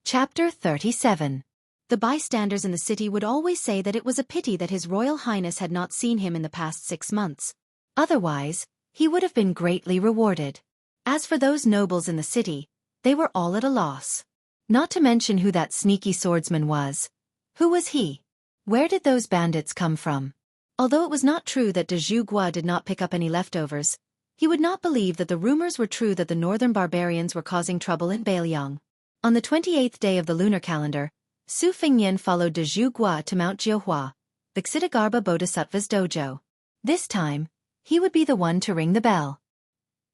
Chapter 37. The bystanders in the city would always say that it was a pity that His Royal Highness had not seen him in the past 6 months. Otherwise, he would have been greatly rewarded. As for those nobles in the city, they were all at a loss. Not to mention who that sneaky swordsman was. Who was he? Where did those bandits come from? Although it was not true that de Zhuguo did not pick up any leftovers, he would not believe that the rumors were true that the northern barbarians were causing trouble in Bailiang. On the 28th day of the lunar calendar, Su Fengnian followed de Zhuguo to Mount Jiuhua, Viksitigarbha Bodhisattva's dojo. This time, he would be the one to ring the bell.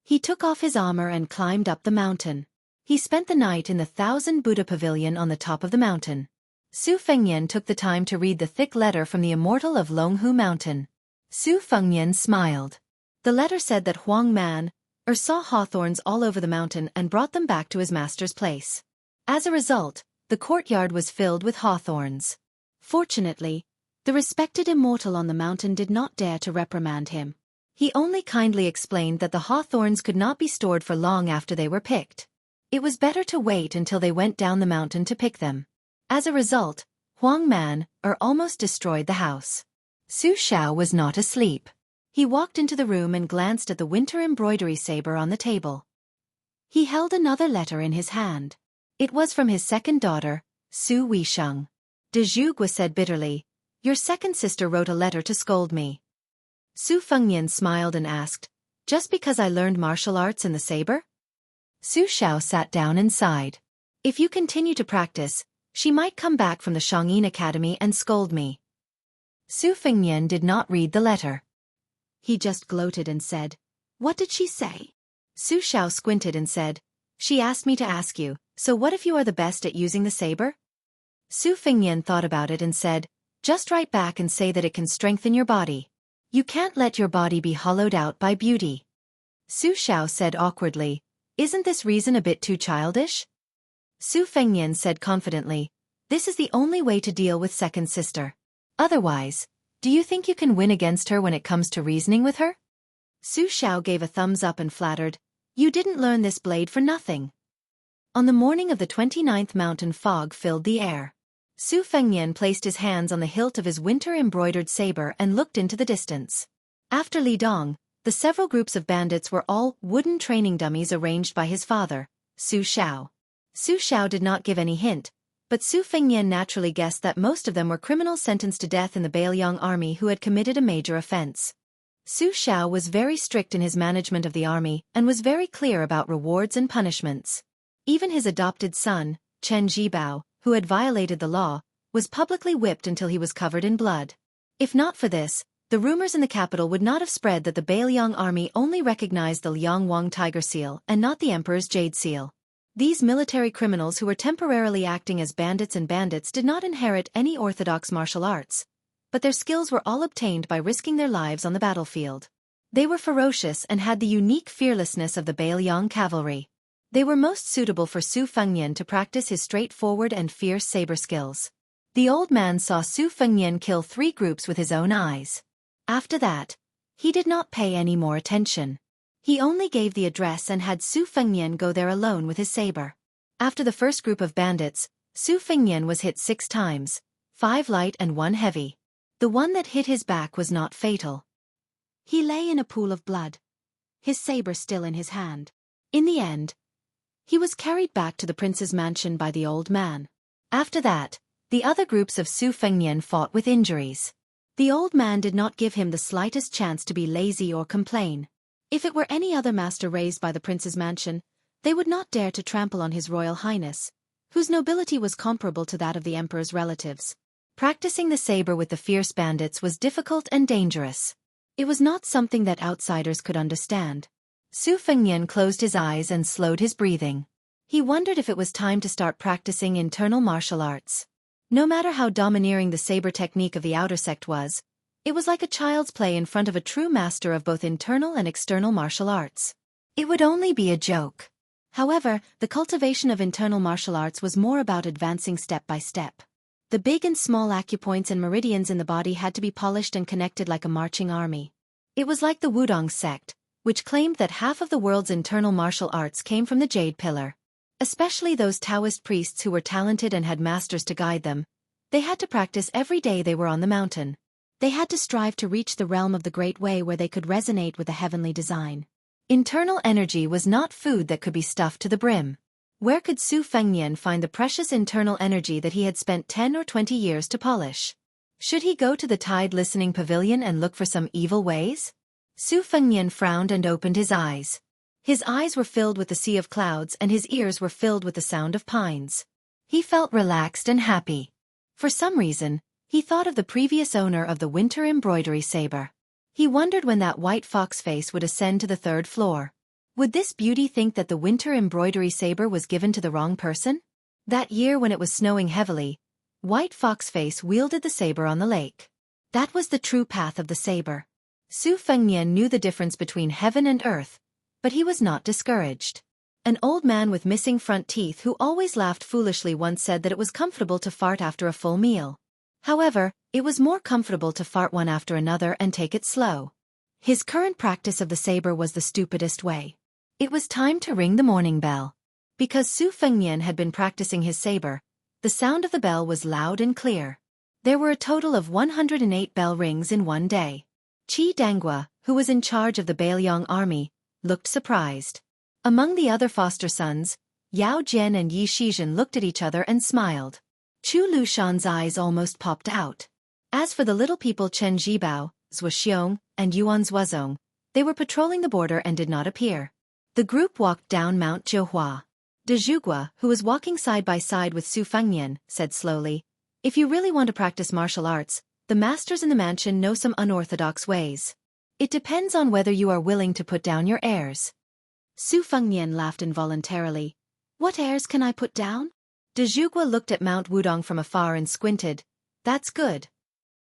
He took off his armor and climbed up the mountain. He spent the night in the 1000 Buddha pavilion on the top of the mountain. Su Fengnian took the time to read the thick letter from the immortal of Longhu Mountain. Su Fengnian smiled. The letter said that Huang Man saw hawthorns all over the mountain and brought them back to his master's place. As a result, the courtyard was filled with hawthorns. Fortunately, the respected immortal on the mountain did not dare to reprimand him. He only kindly explained that the hawthorns could not be stored for long after they were picked. It was better to wait until they went down the mountain to pick them. As a result, Huang Man almost destroyed the house. Su Xiao was not asleep. He walked into the room and glanced at the winter embroidery saber on the table. He held another letter in his hand. It was from his second daughter, Su Weisheng. De Zhuguo said bitterly, "Your second sister wrote a letter to scold me." Su Fengnian smiled and asked, "Just because I learned martial arts in the saber?" Su Xiao sat down and sighed. "If you continue to practice, she might come back from the Shangyin Academy and scold me." Su Fengnian did not read the letter. He just gloated and said, "What did she say?" Su Xiao squinted and said, "She asked me to ask you, so what if you are the best at using the saber?" Su Fengnian thought about it and said, "Just write back and say that it can strengthen your body. You can't let your body be hollowed out by beauty." Su Xiao said awkwardly, "Isn't this reason a bit too childish?" Su Fengnian said confidently, "This is the only way to deal with second sister. Otherwise, do you think you can win against her when it comes to reasoning with her?" Su Xiao gave a thumbs up and flattered, "You didn't learn this blade for nothing." On the morning of the 29th, mountain fog filled the air. Su Fengnian placed his hands on the hilt of his winter-embroidered saber and looked into the distance. After Li Dong, the several groups of bandits were all wooden training dummies arranged by his father, Su Xiao. Su Xiao did not give any hint, but Su Fengnian naturally guessed that most of them were criminals sentenced to death in the Bailiang army who had committed a major offense. Su Xiao was very strict in his management of the army and was very clear about rewards and punishments. Even his adopted son, Chen Zhibao, who had violated the law, was publicly whipped until he was covered in blood. If not for this, the rumors in the capital would not have spread that the Bailiang army only recognized the Liang Wang tiger seal and not the emperor's jade seal. These military criminals who were temporarily acting as bandits did not inherit any orthodox martial arts, but their skills were all obtained by risking their lives on the battlefield. They were ferocious and had the unique fearlessness of the Bailiang cavalry. They were most suitable for Su Fengnian to practice his straightforward and fierce saber skills. The old man saw Su Fengnian kill 3 groups with his own eyes. After that, he did not pay any more attention. He only gave the address and had Su Fengnian go there alone with his saber. After the first group of bandits, Su Fengnian was hit 6 times, 5 light and 1 heavy. The one that hit his back was not fatal. He lay in a pool of blood, his saber still in his hand. In the end, he was carried back to the prince's mansion by the old man. After that, the other groups of Su Fengnian fought with injuries. The old man did not give him the slightest chance to be lazy or complain. If it were any other master raised by the prince's mansion, they would not dare to trample on his royal highness, whose nobility was comparable to that of the emperor's relatives. Practicing the saber with the fierce bandits was difficult and dangerous. It was not something that outsiders could understand. Su Fengnian closed his eyes and slowed his breathing. He wondered if it was time to start practicing internal martial arts. No matter how domineering the saber technique of the outer sect was, it was like a child's play in front of a true master of both internal and external martial arts. It would only be a joke. However, the cultivation of internal martial arts was more about advancing step by step. The big and small acupoints and meridians in the body had to be polished and connected like a marching army. It was like the Wudong sect, which claimed that half of the world's internal martial arts came from the Jade Pillar. Especially those Taoist priests who were talented and had masters to guide them. They had to practice every day they were on the mountain. They had to strive to reach the realm of the Great Way where they could resonate with the heavenly design. Internal energy was not food that could be stuffed to the brim. Where could Su Fengnian find the precious internal energy that he had spent 10 or 20 years to polish? Should he go to the Tide Listening Pavilion and look for some evil ways? Su Fengnian frowned and opened his eyes. His eyes were filled with the sea of clouds and his ears were filled with the sound of pines. He felt relaxed and happy. For some reason, he thought of the previous owner of the winter embroidery saber. He wondered when that white fox face would ascend to the 3rd floor. Would this beauty think that the winter embroidery saber was given to the wrong person? That year when it was snowing heavily, White Foxface wielded the saber on the lake. That was the true path of the saber. Su Fengnian knew the difference between heaven and earth, but he was not discouraged. An old man with missing front teeth who always laughed foolishly once said that it was comfortable to fart after a full meal. However, it was more comfortable to fart one after another and take it slow. His current practice of the saber was the stupidest way. It was time to ring the morning bell. Because Su Fengnian had been practicing his saber, the sound of the bell was loud and clear. There were a total of 108 bell rings in one day. Qi Dangua, who was in charge of the Bailiang army, looked surprised. Among the other foster sons, Yao Jian and Yi Shizhen looked at each other and smiled. Chu Lushan's eyes almost popped out. As for the little people Chen Zhibao, Zhua Xiong, and Yuan Zuozong, they were patrolling the border and did not appear. The group walked down Mount Jiuhua. De Zhugua, who was walking side by side with Su Fengnian, said slowly, "If you really want to practice martial arts, the masters in the mansion know some unorthodox ways. It depends on whether you are willing to put down your airs." Su Fengnian laughed involuntarily. "What airs can I put down?" De Zhugua looked at Mount Wudong from afar and squinted. "That's good,